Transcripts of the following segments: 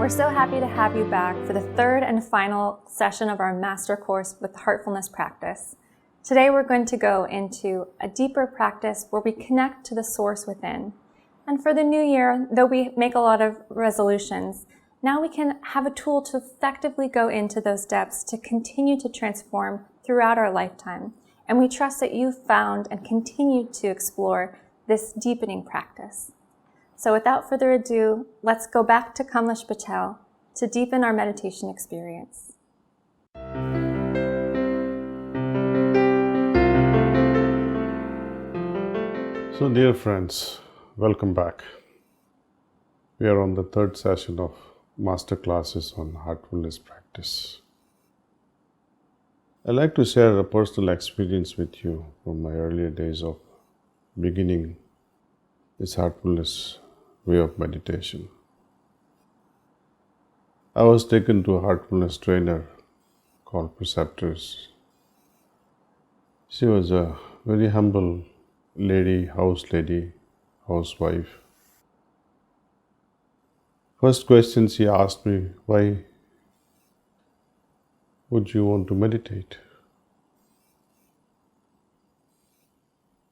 We're so happy to have you back for the third and final session of our master course with Heartfulness Practice. Today we're going to go into a deeper practice where we connect to the source within. And for the new year, though we make a lot of resolutions, now we can have a tool to effectively go into those depths to continue to transform throughout our lifetime. And we trust that you've found and continue to explore this deepening practice. So without further ado, let's go back to Kamlesh Patel to deepen our meditation experience. So dear friends, welcome back. We are on the third session of master classes on heartfulness practice. I'd like to share a personal experience with you from my earlier days of beginning this heartfulness way of meditation. I was taken to a heartfulness trainer called Preceptors. She was a very humble housewife. First question she asked me, why would you want to meditate?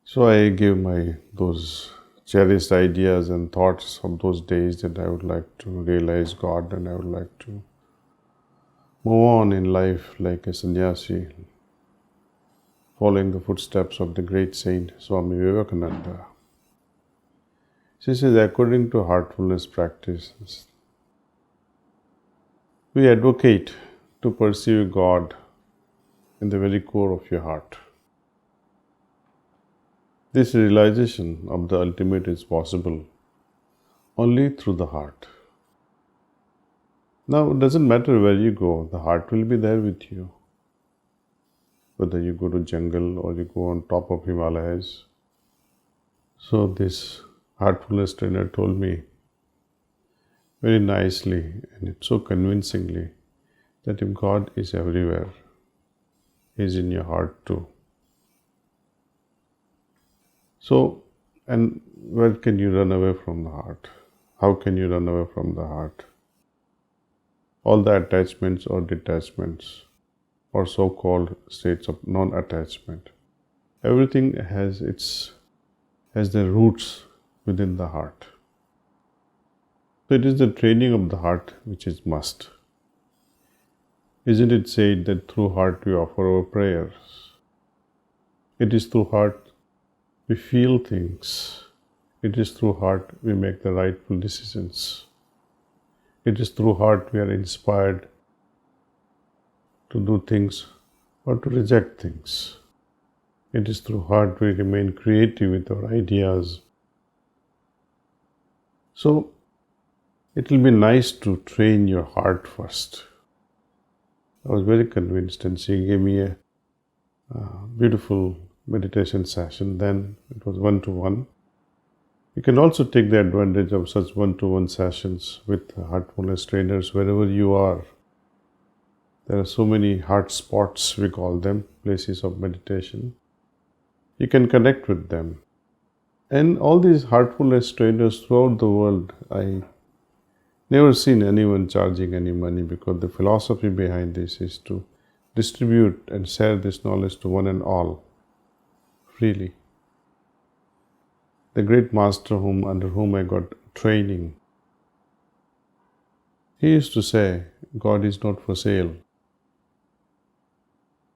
So I gave those cherished ideas and thoughts of those days that I would like to realize God and I would like to move on in life like a sannyasi, following the footsteps of the great saint Swami Vivekananda. She says, according to heartfulness practices, we advocate to perceive God in the very core of your heart. This realization of the ultimate is possible only through the heart. Now, it doesn't matter where you go, the heart will be there with you. Whether you go to jungle or you go on top of Himalayas. So this heartfulness trainer told me very nicely and so convincingly that if God is everywhere, He is in your heart too. So, and where can you run away from the heart? How can you run away from the heart? All the attachments or detachments or so-called states of non-attachment, everything has their roots within the heart. So it is the training of the heart which is must. Isn't it said that through heart we offer our prayers? It is through heart we feel things. It is through heart we make the rightful decisions. It is through heart we are inspired to do things or to reject things. It is through heart we remain creative with our ideas. So, it will be nice to train your heart first. I was very convinced and she gave me a beautiful meditation session. Then it was one-to-one. You can also take the advantage of such one-to-one sessions with heartfulness trainers wherever you are. There are so many heart spots, we call them, places of meditation. You can connect with them. And all these heartfulness trainers throughout the world, I never seen anyone charging any money because the philosophy behind this is to distribute and share this knowledge to one and all freely. The great master under whom I got training, he used to say, God is not for sale.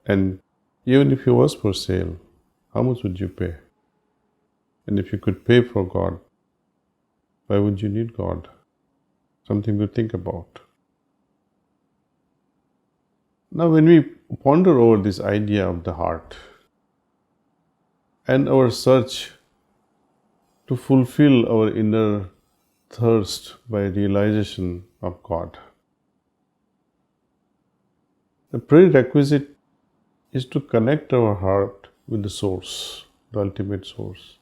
And even if he was for sale, how much would you pay? And if you could pay for God, why would you need God? Something to think about. Now, when we ponder over this idea of the heart and our search to fulfill our inner thirst by realization of God, the prerequisite is to connect our heart with the source, the ultimate source.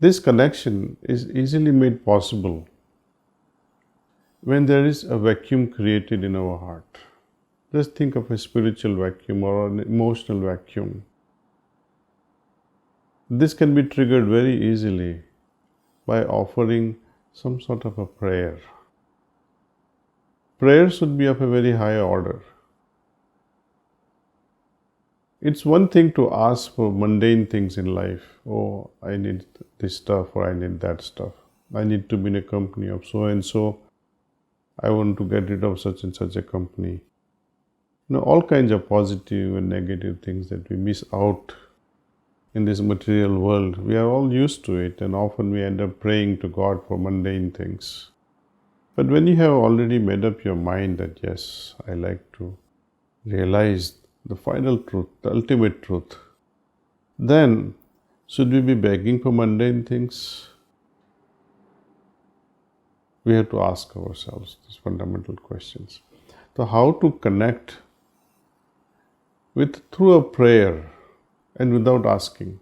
This connection is easily made possible when there is a vacuum created in our heart. Just think of a spiritual vacuum or an emotional vacuum. This can be triggered very easily by offering some sort of a prayer. Prayer should be of a very high order. It's one thing to ask for mundane things in life. Oh, I need this stuff or I need that stuff. I need to be in a company of so and so. I want to get rid of such and such a company. All kinds of positive and negative things that we miss out in this material world. We are all used to it, and often we end up praying to God for mundane things. But when you have already made up your mind that yes, I like to realize the final truth, the ultimate truth, then should we be begging for mundane things? We have to ask ourselves these fundamental questions. So how to connect through a prayer and without asking?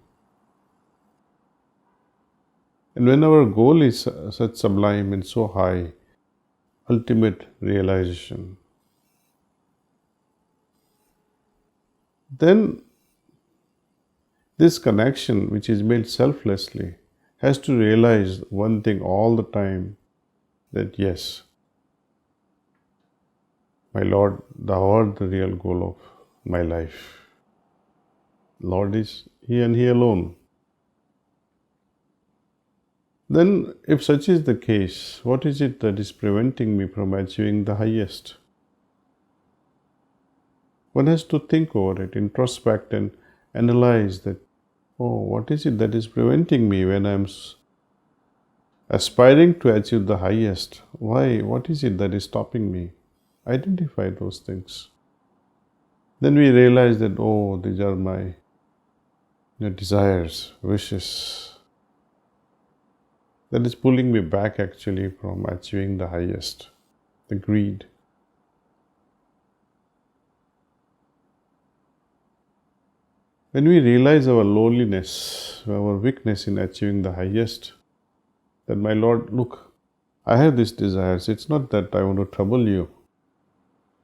And when our goal is such sublime and so high, ultimate realization, then this connection, which is made selflessly, has to realize one thing all the time, that yes, my Lord, thou art the real goal of my life. Lord is He and He alone. Then, if such is the case, what is it that is preventing me from achieving the highest? One has to think over it, introspect and analyze that, oh, what is it that is preventing me when I am aspiring to achieve the highest? Why? What is it that is stopping me? Identify those things. Then we realize that, oh, these are my desires, wishes. That is pulling me back actually from achieving the highest, the greed. When we realize our lowliness, our weakness in achieving the highest, that my Lord, look, I have these desires. It's not that I want to trouble you,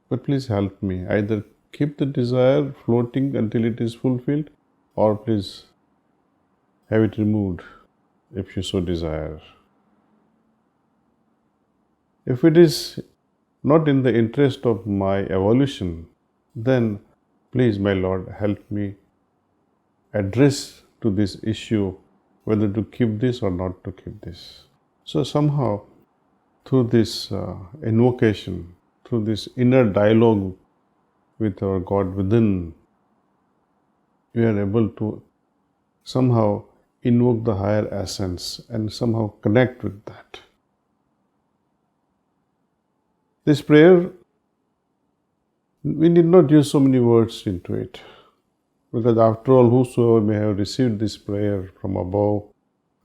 but please help me. Either keep the desire floating until it is fulfilled, or please have it removed if you so desire. If it is not in the interest of my evolution, then please, my Lord, help me address to this issue whether to keep this or not to keep this. So somehow, through this invocation, through this inner dialogue with our God within, we are able to somehow invoke the higher essence and somehow connect with that. This prayer, we need not use so many words into it, because after all, whosoever may have received this prayer from above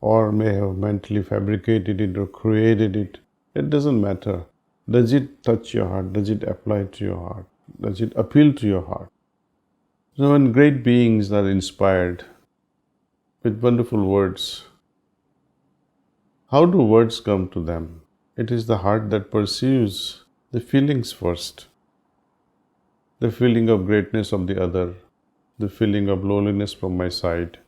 or may have mentally fabricated it or created it, it doesn't matter. Does it touch your heart? Does it apply to your heart? Does it appeal to your heart? So when great beings are inspired with wonderful words, how do words come to them? It is the heart that perceives the feelings first. The feeling of greatness of the other, the feeling of lowliness from my side,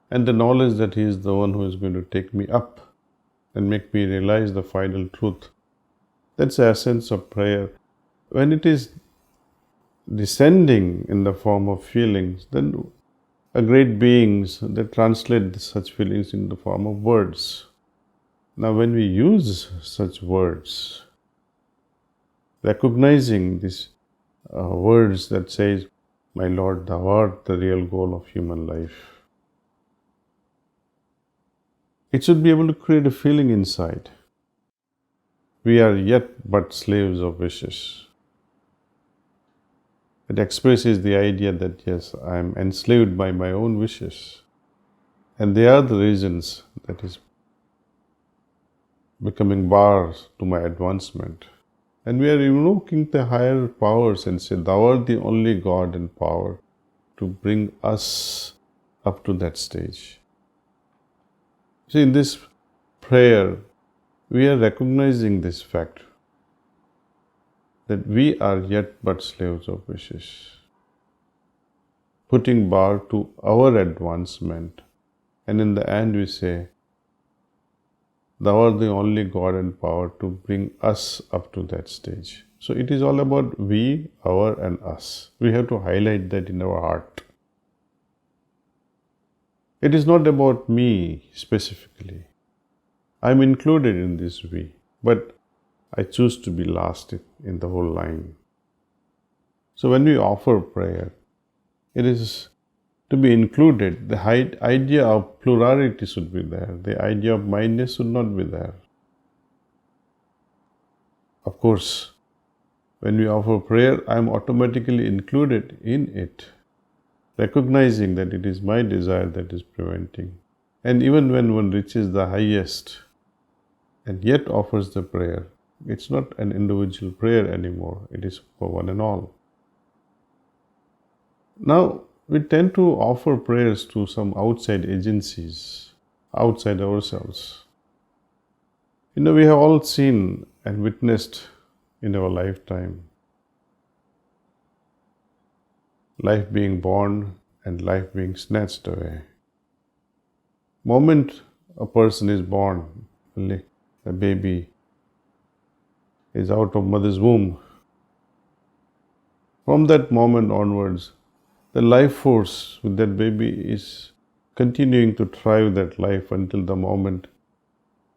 and the knowledge that He is the one who is going to take me up and make me realize the final truth. That's the essence of prayer. When it is descending in the form of feelings, then great beings, they translate such feelings in the form of words. Now when we use such words, recognizing these words that says, my Lord, thou art the real goal of human life, it should be able to create a feeling inside. We are yet but slaves of wishes. It expresses the idea that yes, I am enslaved by my own wishes, and they are the reasons that is becoming bars to my advancement. And we are invoking the higher powers and say, thou art the only God and power to bring us up to that stage. See, in this prayer, we are recognizing this fact that we are yet but slaves of wishes, putting bar to our advancement. And in the end we say, Thou art the only God and power to bring us up to that stage. So it is all about we, our, and us. We have to highlight that in our heart. It is not about me specifically. I am included in this we, but I choose to be last in the whole line. So when we offer prayer, it is to be included. The idea of plurality should be there. The idea of mindness should not be there. Of course, when we offer prayer, I am automatically included in it, recognizing that it is my desire that is preventing. And even when one reaches the highest and yet offers the prayer, it's not an individual prayer anymore. It is for one and all. Now, we tend to offer prayers to some outside agencies, outside ourselves. We have all seen and witnessed in our lifetime life being born and life being snatched away. Moment a person is born, a baby is out of mother's womb, from that moment onwards, the life force with that baby is continuing to thrive that life until the moment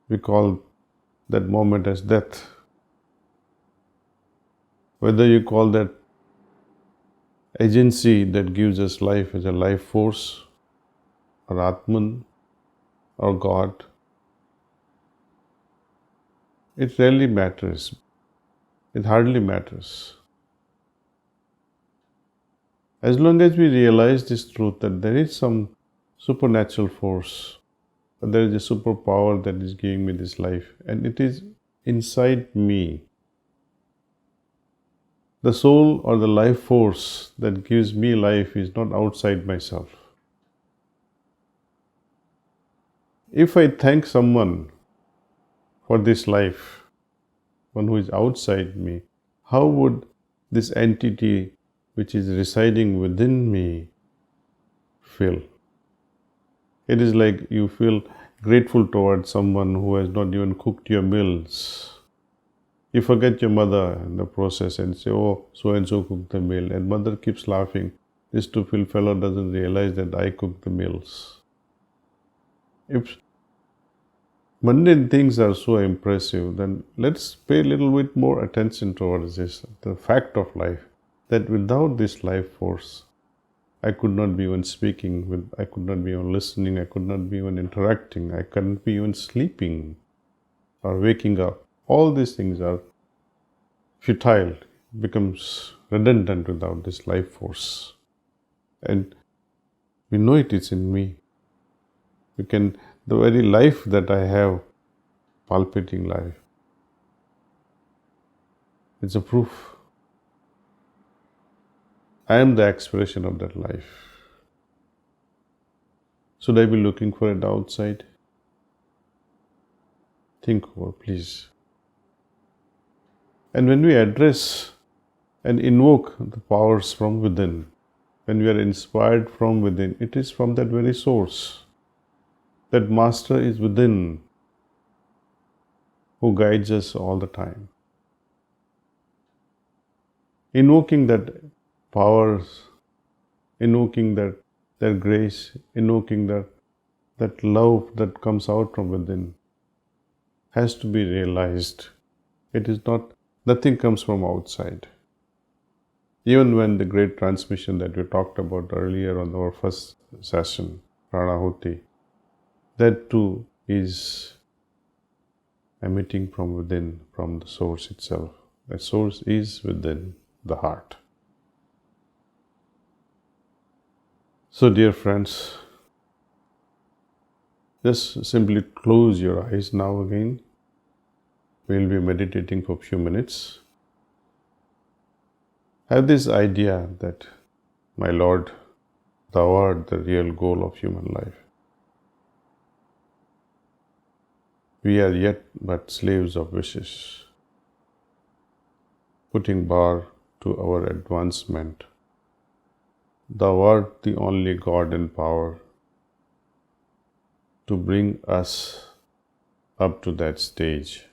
we call that moment as death. Whether you call that agency that gives us life as a life force, or Atman, or God, it rarely matters. It hardly matters. As long as we realize this truth that there is some supernatural force, that there is a superpower that is giving me this life, and it is inside me. The soul or the life force that gives me life is not outside myself. If I thank someone for this life, one who is outside me, how would this entity which is residing within me feel? It is like you feel grateful towards someone who has not even cooked your meals. You forget your mother in the process and say, oh, so-and-so cooked the meal. And mother keeps laughing. This stupid fellow doesn't realize that I cooked the meals. If mundane things are so impressive, then let's pay a little bit more attention towards this, the fact of life, that without this life force, I could not be even speaking, I could not be even listening, I could not be even interacting, I couldn't be even sleeping or waking up. All these things are futile, becomes redundant without this life force. And we know it is in me. The very life that I have, palpitating life, it's a proof. I am the expression of that life. Should I be looking for it outside? Think over, please. And when we address and invoke the powers from within, when we are inspired from within, it is from that very source. That master is within, who guides us all the time. Invoking that powers, invoking that grace, invoking that love that comes out from within, has to be realized. It is not, nothing comes from outside. Even when the great transmission that we talked about earlier on our first session, Pranahuti, that too is emitting from within, from the source itself. The source is within the heart. So, dear friends, just simply close your eyes now again. We will be meditating for a few minutes. Have this idea that, my Lord, Thou art the real goal of human life. We are yet but slaves of wishes, putting bar to our advancement. Thou art the only God in power to bring us up to that stage.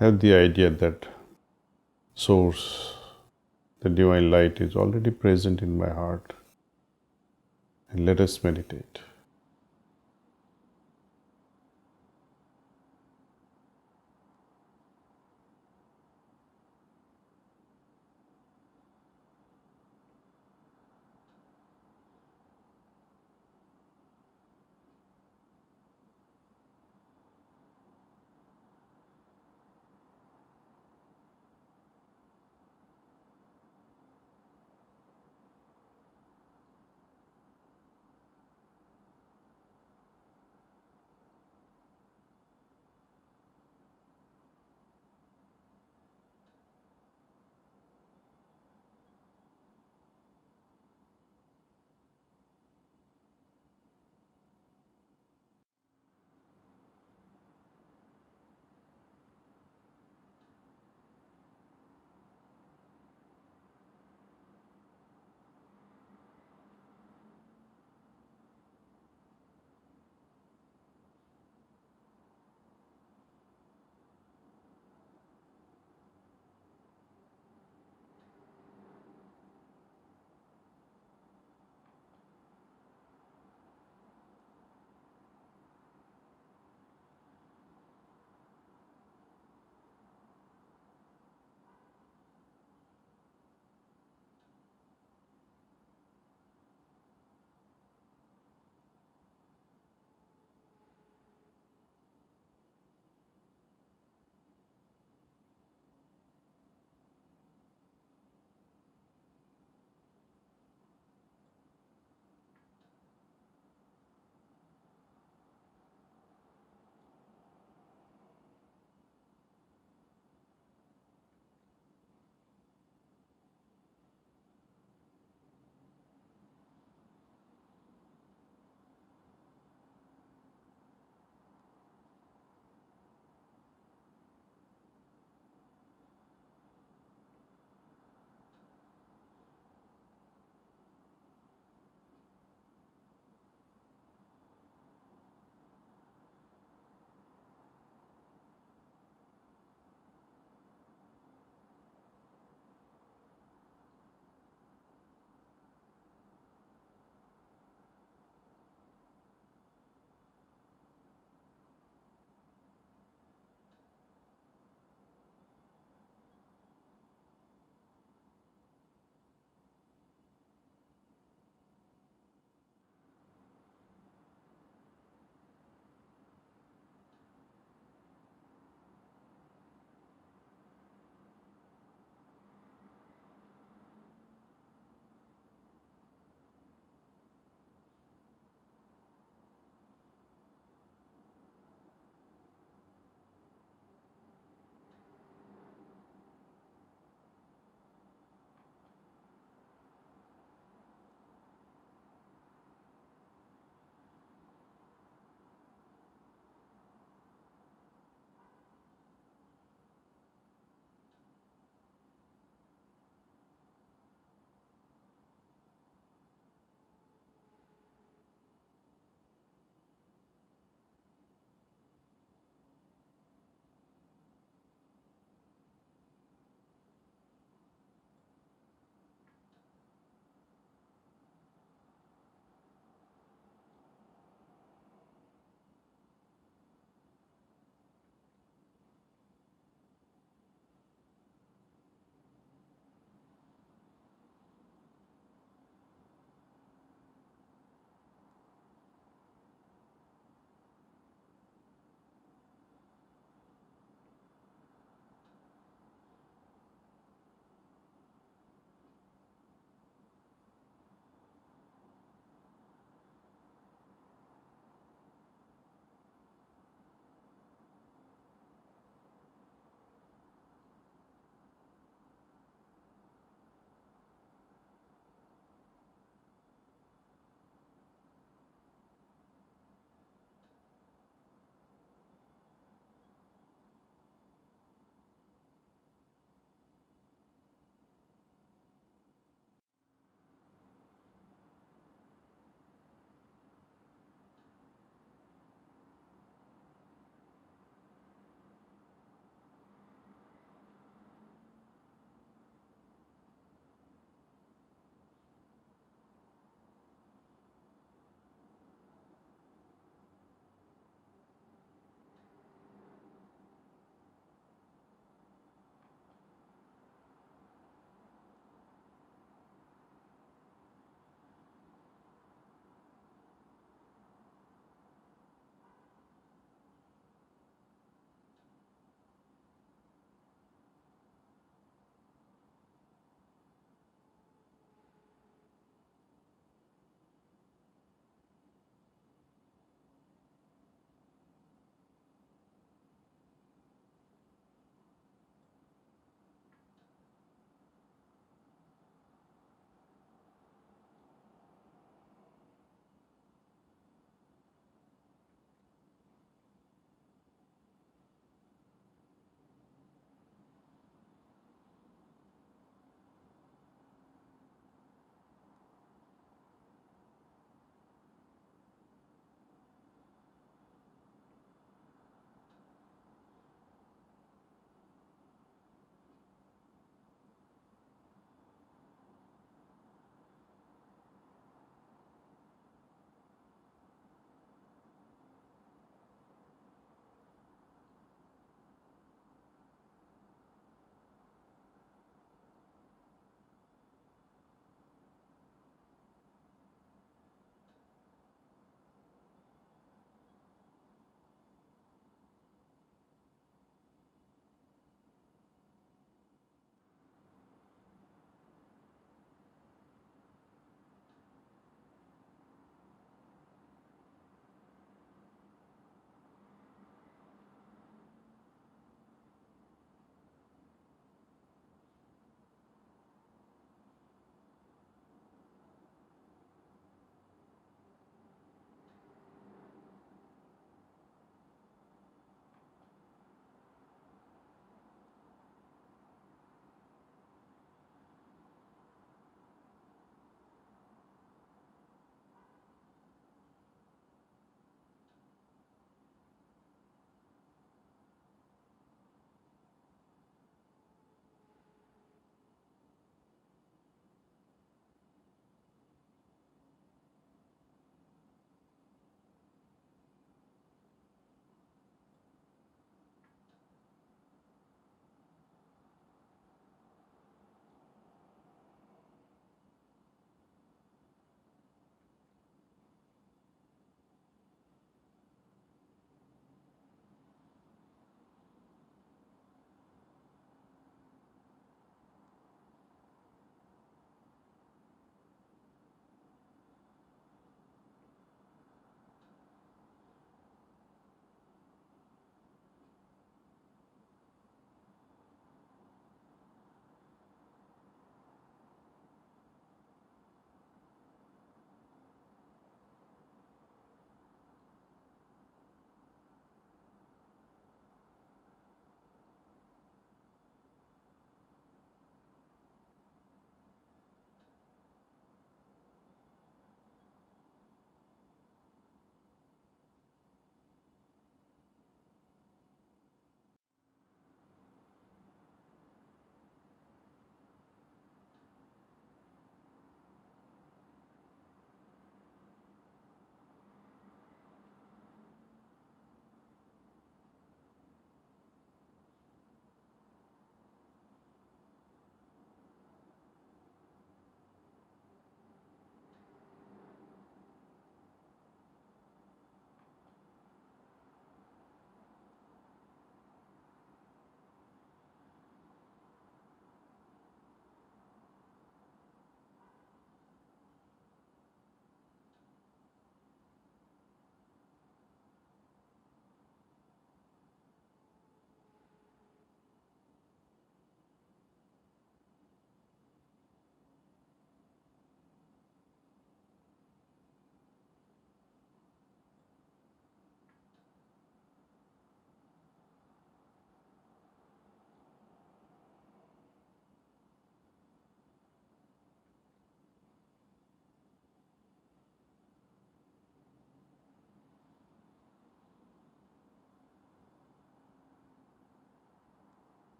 have the idea that Source, the divine light, is already present in my heart. And let us meditate.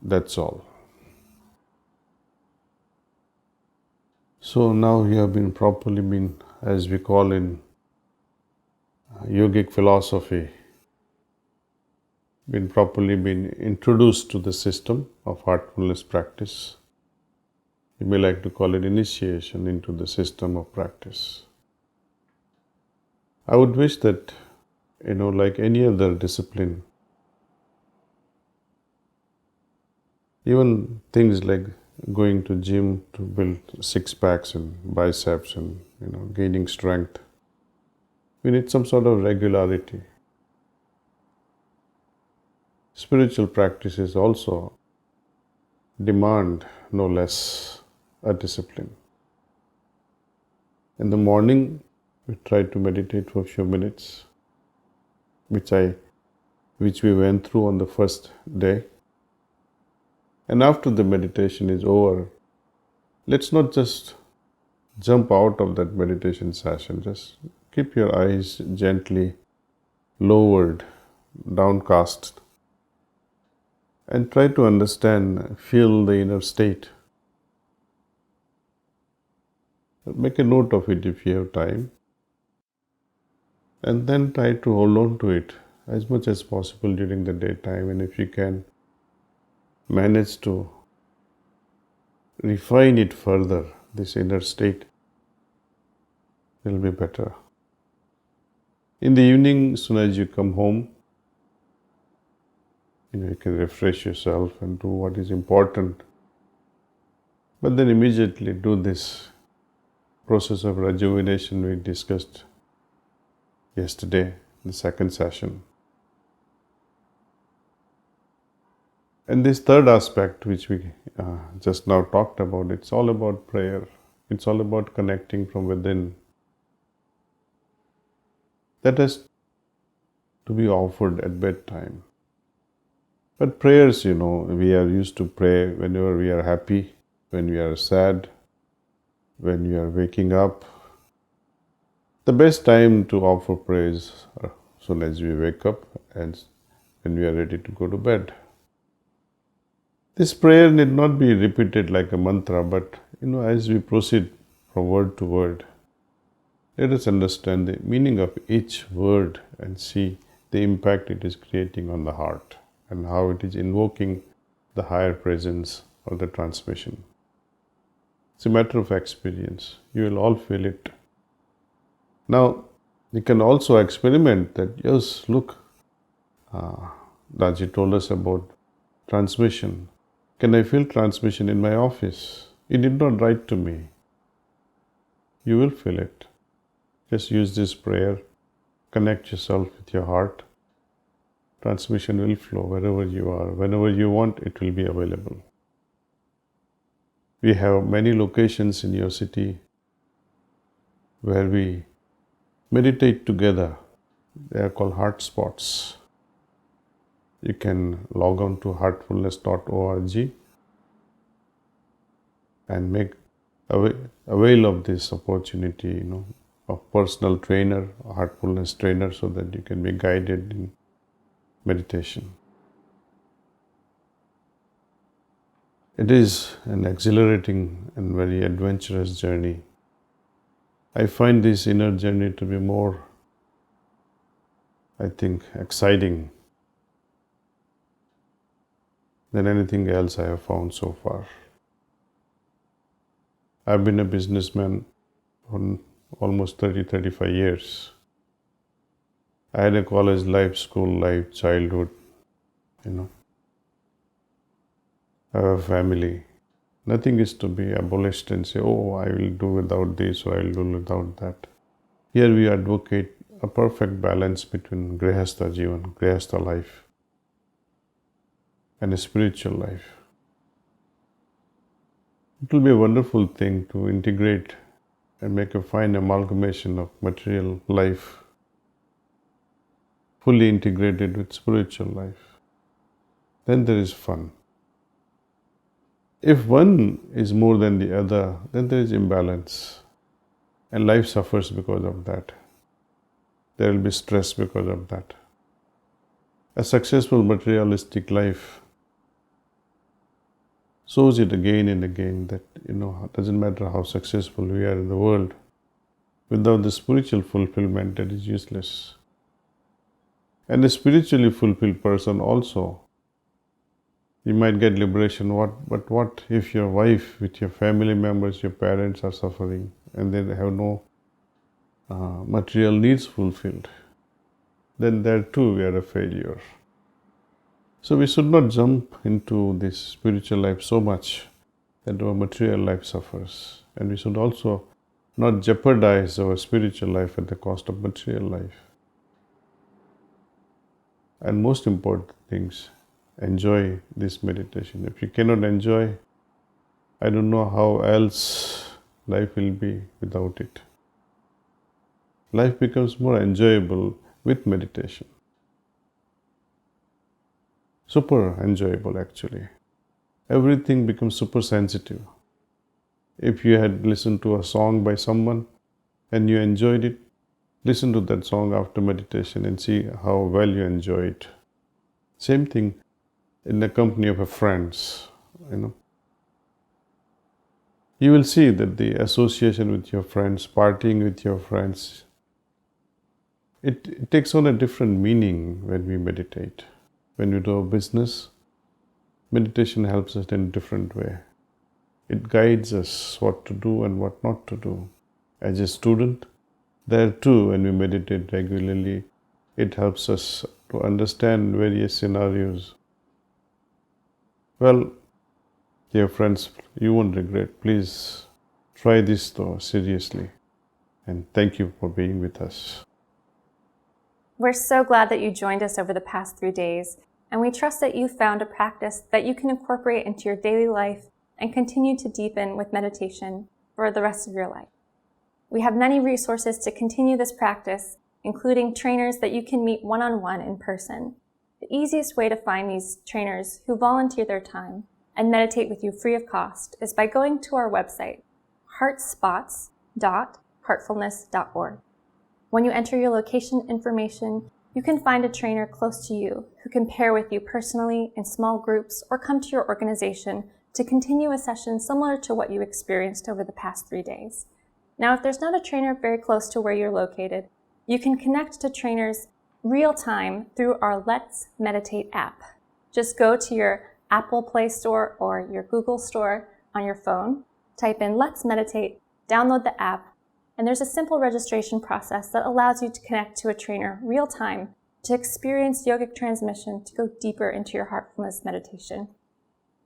That's all. So now you have been properly been, as we call in yogic philosophy, been introduced to the system of heartfulness practice. You may like to call it initiation into the system of practice. I would wish that, like any other discipline, even things like going to gym to build six packs and biceps and gaining strength, we need some sort of regularity. Spiritual practices also demand no less a discipline. In the morning, we try to meditate for a few minutes, which we went through on the first day. And after the meditation is over, let's not just jump out of that meditation session. Just keep your eyes gently lowered, downcast, and try to understand, feel the inner state. Make a note of it if you have time, and then try to hold on to it as much as possible during the daytime. And if you can manage to refine it further, this inner state will be better. In the evening, as soon as you come home, you can refresh yourself and do what is important. But then immediately do this process of rejuvenation we discussed yesterday, the second session. And this third aspect, which we just now talked about, it's all about prayer. It's all about connecting from within. That has to be offered at bedtime. But prayers, we are used to pray whenever we are happy, when we are sad, when we are waking up. The best time to offer prayers as soon as we wake up and when we are ready to go to bed. This prayer need not be repeated like a mantra, but as we proceed from word to word, let us understand the meaning of each word and see the impact it is creating on the heart and how it is invoking the higher presence or the transmission. It's a matter of experience. You will all feel it. Now, you can also experiment that, yes, look, Daji told us about transmission. Can I feel transmission in my office? He did not write to me. You will feel it. Just use this prayer. Connect yourself with your heart. Transmission will flow wherever you are. Whenever you want, it will be available. We have many locations in your city where we meditate together. They are called heart spots. You can log on to heartfulness.org and make avail of this opportunity, of personal trainer, a heartfulness trainer, so that you can be guided in meditation. It is an exhilarating and very adventurous journey. I find this inner journey to be more, exciting than anything else I have found so far. I've been a businessman for almost 35 years. I had a college life, school life, childhood, I have a family. Nothing is to be abolished and say, oh, I will do without this or I will do without that. Here we advocate a perfect balance between Grihastha Jivan, Grihastha life, and a spiritual life. It will be a wonderful thing to integrate and make a fine amalgamation of material life, fully integrated with spiritual life. Then there is fun. If one is more than the other, then there is imbalance, and life suffers because of that. There will be stress because of that. A successful materialistic life shows it again and again that, it doesn't matter how successful we are in the world, without the spiritual fulfillment, that is useless. And a spiritually fulfilled person also, you might get liberation. But what if your wife, with your family members, your parents are suffering and they have no material needs fulfilled? Then there too we are a failure. So we should not jump into this spiritual life so much that our material life suffers. And we should also not jeopardize our spiritual life at the cost of material life. And most important things, enjoy this meditation. If you cannot enjoy, I don't know how else life will be without it. Life becomes more enjoyable with meditation. Super enjoyable actually. Everything becomes super sensitive. If you had listened to a song by someone and you enjoyed it, listen to that song after meditation and see how well you enjoy it. Same thing in the company of friends, You will see that the association with your friends, partying with your friends, it takes on a different meaning when we meditate. When we do a business, meditation helps us in a different way. It guides us what to do and what not to do. As a student, there too, when we meditate regularly, it helps us to understand various scenarios. Well, dear friends, you won't regret. Please try this though seriously. And thank you for being with us. We're so glad that you joined us over the past 3 days, and we trust that you found a practice that you can incorporate into your daily life and continue to deepen with meditation for the rest of your life. We have many resources to continue this practice, including trainers that you can meet one-on-one in person. The easiest way to find these trainers who volunteer their time and meditate with you free of cost is by going to our website, heartspots.heartfulness.org. When you enter your location information, you can find a trainer close to you who can pair with you personally in small groups or come to your organization to continue a session similar to what you experienced over the past 3 days. Now, if there's not a trainer very close to where you're located, you can connect to trainers real time through our Let's Meditate app. Just go to your Apple Play Store or your Google Store on your phone, type in Let's Meditate, download the app, and there's a simple registration process that allows you to connect to a trainer real time to experience yogic transmission to go deeper into your heartfulness meditation.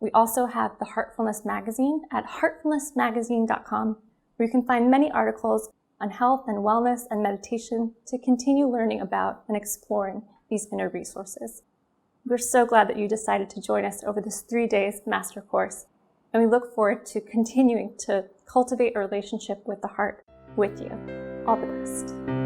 We also have the Heartfulness Magazine at heartfulnessmagazine.com, where you can find many articles on health and wellness and meditation to continue learning about and exploring these inner resources. We're so glad that you decided to join us over this 3 days master course, and we look forward to continuing to cultivate a relationship with the heart with you. All the best.